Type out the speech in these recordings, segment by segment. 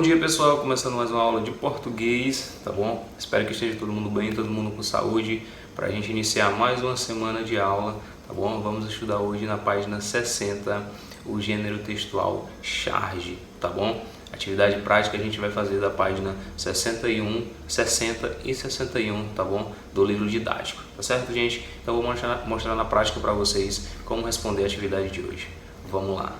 dia, pessoal, começando mais uma aula de português, tá bom? Espero que esteja todo mundo bem, todo mundo com saúde, para a gente iniciar mais uma semana de aula, tá bom? Vamos estudar hoje na página 60 o gênero textual charge, tá bom? Atividade prática a gente vai fazer da página 61, 60 e 61, tá bom? Do livro didático, tá certo, gente? Então vou mostrar na prática para vocês como responder a atividade de hoje. Vamos lá!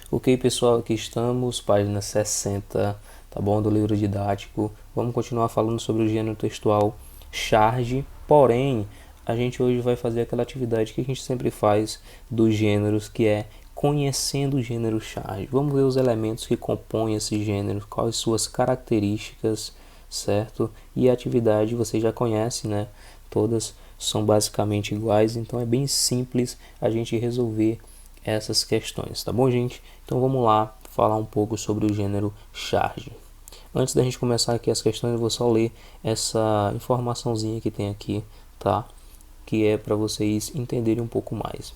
Ok, pessoal, aqui estamos, página 60, tá bom, do livro didático. Vamos continuar falando sobre o gênero textual charge, porém, a gente hoje vai fazer aquela atividade que a gente sempre faz dos gêneros, que é conhecendo o gênero charge. Vamos ver os elementos que compõem esse gênero, quais suas características, certo? E a atividade você já conhece, né? Todas são basicamente iguais, então é bem simples a gente resolver essas questões, tá bom, gente? Então vamos lá falar um pouco sobre o gênero charge. Antes da gente começar aqui as questões, eu vou só ler essa informaçãozinha que tem aqui, tá? Que é para vocês entenderem um pouco mais.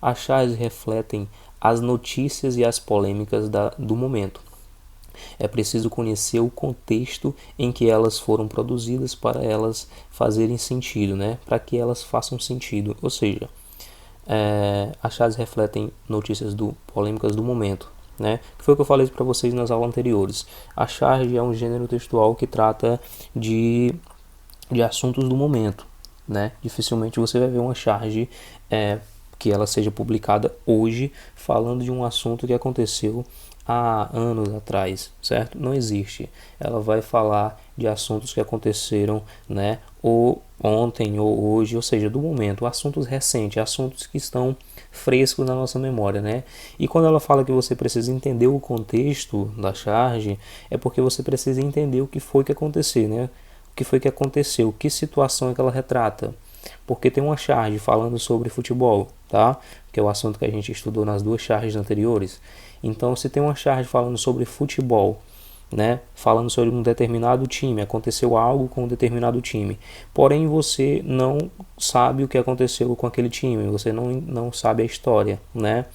As charges refletem as notícias e as polêmicas do momento. É preciso conhecer o contexto em que elas foram produzidas para elas fazerem sentido, né? Para que elas façam sentido, ou seja, as charges refletem notícias polêmicas do momento, né? Que foi o que eu falei para vocês nas aulas anteriores. A charge é um gênero textual que trata de assuntos do momento, né? Dificilmente você vai ver uma charge que ela seja publicada hoje falando de um assunto que aconteceu há anos atrás, certo? Não existe. Ela vai falar de assuntos que aconteceram, né, ou ontem ou hoje, ou seja, do momento, assuntos recentes, assuntos que estão frescos na nossa memória, né? E quando ela fala que você precisa entender o contexto da charge, é porque você precisa entender o que foi que aconteceu, né? O que foi que aconteceu, que situação é que ela retrata. Porque tem uma charge falando sobre futebol, tá? Que é o assunto que a gente estudou nas duas charges anteriores. Então, se tem uma charge falando sobre futebol, né, falando sobre um determinado time, aconteceu algo com um determinado time, porém você não sabe o que aconteceu com aquele time, você não sabe a história, né?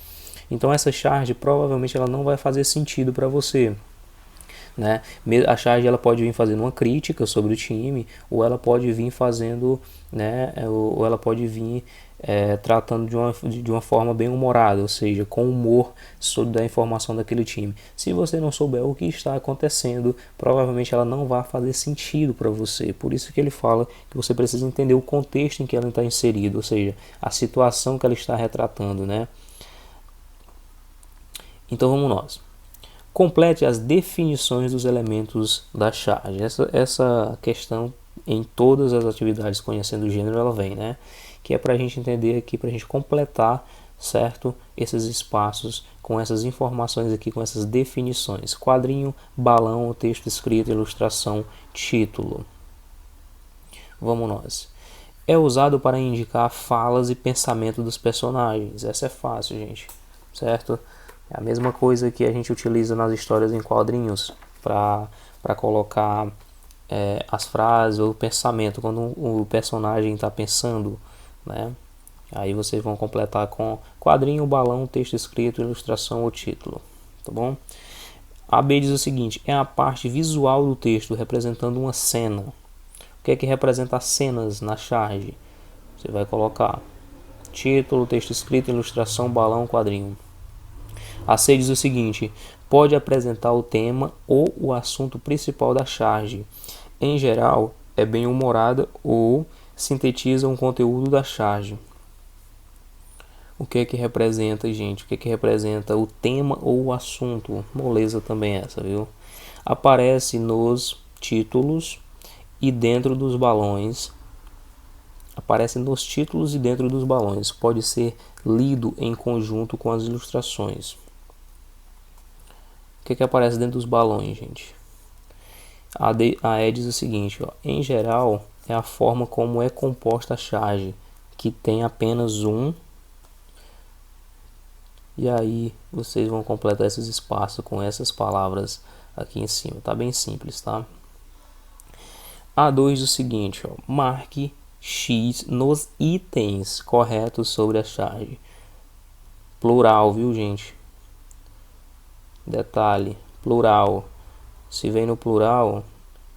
Então essa charge provavelmente ela não vai fazer sentido para você, né? A charge ela pode vir fazendo uma crítica sobre o time, ou ela pode vir fazendo, né, ou ela pode vir tratando de uma forma bem humorada, ou seja, com humor sobre a informação daquele time. Se você não souber o que está acontecendo, provavelmente ela não vai fazer sentido para você. Por isso que ele fala que você precisa entender o contexto em que ela está inserida, ou seja, a situação que ela está retratando, né? Então vamos nós. Complete as definições dos elementos da charge. Essa questão em todas as atividades conhecendo o gênero ela vem, né? Que é para a gente entender aqui, para a gente completar, certo? Esses espaços com essas informações aqui, com essas definições. Quadrinho, balão, texto escrito, ilustração, título. Vamos nós. É usado para indicar falas e pensamento dos personagens. Essa é fácil, gente, certo? É a mesma coisa que a gente utiliza nas histórias em quadrinhos para colocar as frases ou o pensamento, quando o personagem está pensando, né? Aí vocês vão completar com quadrinho, balão, texto escrito, ilustração ou título, tá bom? A B diz o seguinte: é a parte visual do texto representando uma cena. O que é que representa as cenas na charge? Você vai colocar título, texto escrito, ilustração, balão, quadrinho. A C diz o seguinte: pode apresentar o tema ou o assunto principal da charge. Em geral, é bem humorada ou sintetiza um conteúdo da charge. O que é que representa, gente? O que é que representa o tema ou o assunto? Moleza também essa, viu? Aparece nos títulos e dentro dos balões. Aparece nos títulos e dentro dos balões. Pode ser lido em conjunto com as ilustrações. O que aparece dentro dos balões, gente? A E diz o seguinte: ó, em geral, é a forma como é composta a charge, que tem apenas um. E aí vocês vão completar esses espaços com essas palavras aqui em cima. Tá bem simples, tá? A2 diz o seguinte: ó, marque X nos itens corretos sobre a charge. Plural, viu, gente? Detalhe, Plural. Se vem no plural,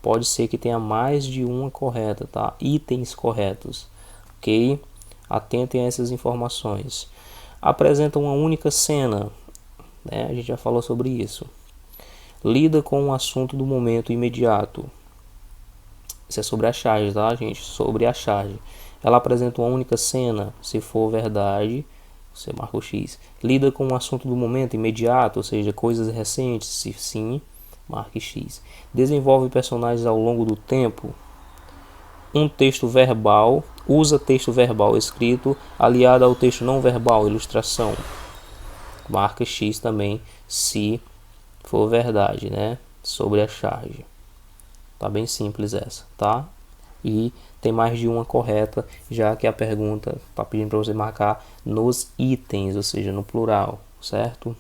pode ser que tenha mais de uma correta, tá? Itens corretos, ok? Atentem a essas informações. Apresenta uma única cena, né? A gente já falou sobre isso. Lida com o assunto do momento imediato. Isso é sobre a charge, tá, gente? Sobre a charge. Ela apresenta uma única cena, se for verdade, você marca o X. Lida com o assunto do momento imediato, ou seja, coisas recentes, se sim, marque X. Desenvolve personagens ao longo do tempo. Um texto verbal, usa texto verbal escrito aliado ao texto não verbal, ilustração. Marca X também, se for verdade, né? Sobre a charge. Tá bem simples essa, tá? E tem mais de uma correta, já que a pergunta tá pedindo para você marcar nos itens, ou seja, no plural, certo?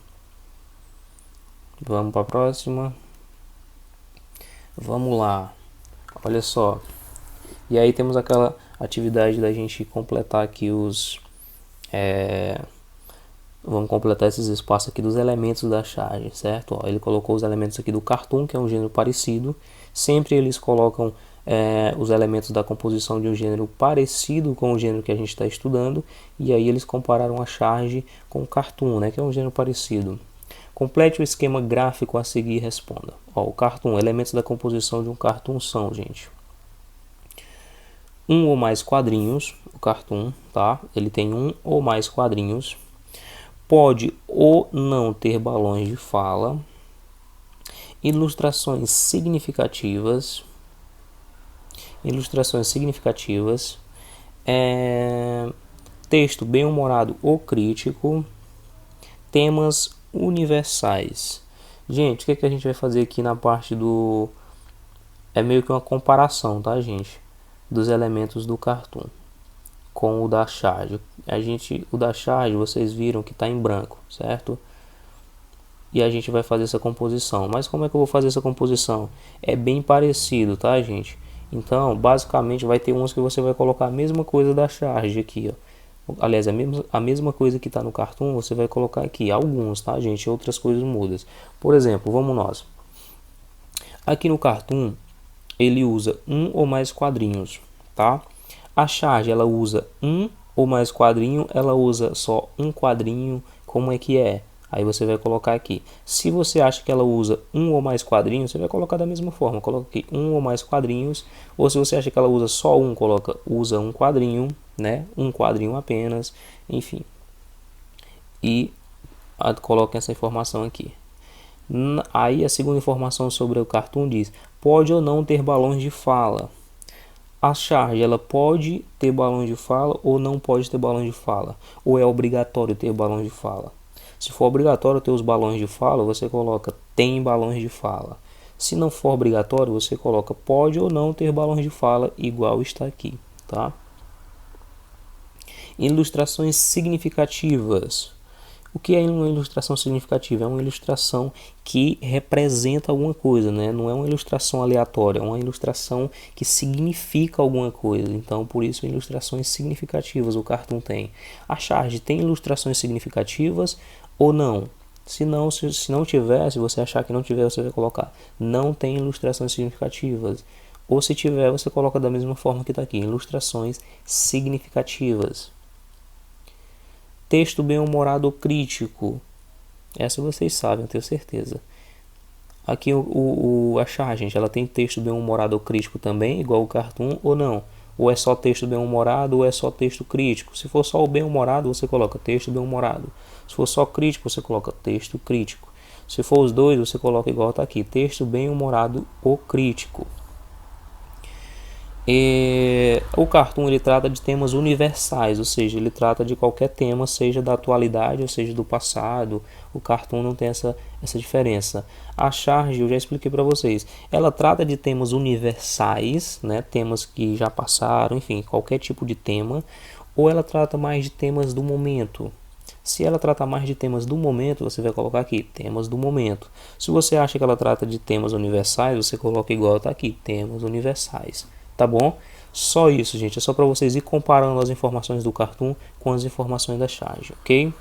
Vamos para a próxima. Vamos lá. Olha só. E aí temos aquela atividade da gente completar aqui os... Vamos completar esses espaços aqui dos elementos da charge, certo? Ó, ele colocou os elementos aqui do cartoon, que é um gênero parecido. Sempre eles colocam os elementos da composição de um gênero parecido com o gênero que a gente está estudando. E aí eles compararam a charge com o cartoon, né, que é um gênero parecido. Complete o esquema gráfico a seguir e responda. Ó, o cartoon, elementos da composição de um cartoon são, gente, um ou mais quadrinhos. O cartoon, tá? Ele tem um ou mais quadrinhos. Pode ou não ter balões de fala, ilustrações significativas, texto bem-humorado ou crítico, temas universais. Gente, o que a gente vai fazer aqui na parte do... É meio que uma comparação, tá, gente? Dos elementos do cartoon com o da charge. O da charge, vocês viram que está em branco, certo? E a gente vai fazer essa composição. Mas como é que eu vou fazer essa composição? É bem parecido, tá, gente? Então, basicamente, vai ter uns que você vai colocar a mesma coisa da charge aqui, ó. Aliás, a mesma coisa que está no cartoon, você vai colocar aqui. Alguns, tá, gente? Outras coisas mudas. Por exemplo, vamos nós. Aqui no cartoon, ele usa um ou mais quadrinhos, tá? A charge, ela usa um ou mais quadrinho, ela usa só um quadrinho, como é que é? Aí você vai colocar aqui. Se você acha que ela usa um ou mais quadrinhos, você vai colocar da mesma forma. Coloca aqui um ou mais quadrinhos. Ou se você acha que ela usa só um, coloca usa um quadrinho, né? Um quadrinho apenas, enfim. E coloca essa informação aqui. Aí a segunda informação sobre o cartoon diz: pode ou não ter balões de fala. A charge, ela pode ter balões de fala ou não pode ter balões de fala? Ou é obrigatório ter balões de fala? Se for obrigatório ter os balões de fala, você coloca tem balões de fala. Se não for obrigatório, você coloca pode ou não ter balões de fala, igual está aqui, tá? Ilustrações significativas. O que é uma ilustração significativa? É uma ilustração que representa alguma coisa, né? Não é uma ilustração aleatória, é uma ilustração que significa alguma coisa. Então, por isso, ilustrações significativas o cartoon tem. A charge tem ilustrações significativas ou não? Se não tiver, se você achar que não tiver, você vai colocar não tem ilustrações significativas. Ou se tiver, você coloca da mesma forma que está aqui, ilustrações significativas. Texto bem-humorado ou crítico. Essa vocês sabem, eu tenho certeza. Aqui a charge, gente, ela tem texto bem-humorado ou crítico também, igual o cartoon, ou não? Ou é só texto bem-humorado ou é só texto crítico? Se for só o bem-humorado, você coloca texto bem-humorado. Se for só crítico, você coloca texto crítico. Se for os dois, você coloca igual está aqui, texto bem-humorado ou crítico. O cartoon, ele trata de temas universais, ou seja, ele trata de qualquer tema, seja da atualidade ou seja do passado. O cartoon não tem essa diferença. A charge, eu já expliquei para vocês, ela trata de temas universais, né, temas que já passaram, enfim, qualquer tipo de tema, ou ela trata mais de temas do momento. Se ela trata mais de temas do momento, você vai colocar aqui, temas do momento. Se você acha que ela trata de temas universais, você coloca igual está aqui, temas universais. Tá bom? Só isso, gente. É só para vocês ir comparando as informações do cartoon com as informações da charge, ok?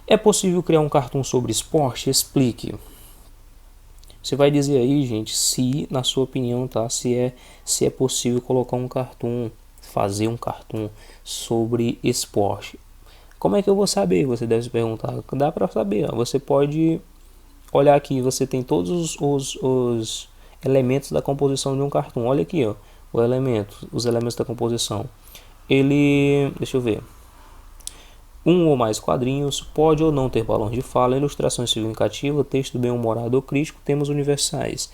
É possível criar um cartoon sobre esporte? Explique. Você vai dizer aí, gente, se, na sua opinião, tá? Se é possível colocar um cartoon, fazer um cartoon sobre esporte. Como é que eu vou saber? Você deve se perguntar. Dá para saber. Ó. Você pode olhar aqui. Você tem todos os elementos da composição de um cartoon. Olha aqui, ó. Os elementos da composição. Deixa eu ver. Um ou mais quadrinhos, pode ou não ter balões de fala, ilustrações significativas, texto bem-humorado ou crítico, temas universais.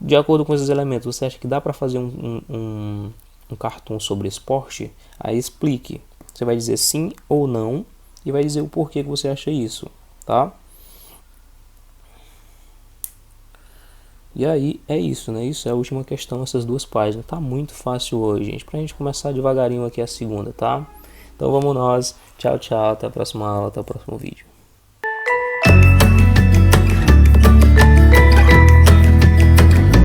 De acordo com esses elementos, você acha que dá para fazer um cartoon sobre esporte? Aí explique. Você vai dizer sim ou não e vai dizer o porquê que você acha isso, tá? E aí é isso, né? Isso é a última questão, essas duas páginas. Tá muito fácil hoje, gente. Pra gente começar devagarinho aqui a segunda, tá? Então vamos nós. Tchau, tchau. Até a próxima aula, até o próximo vídeo.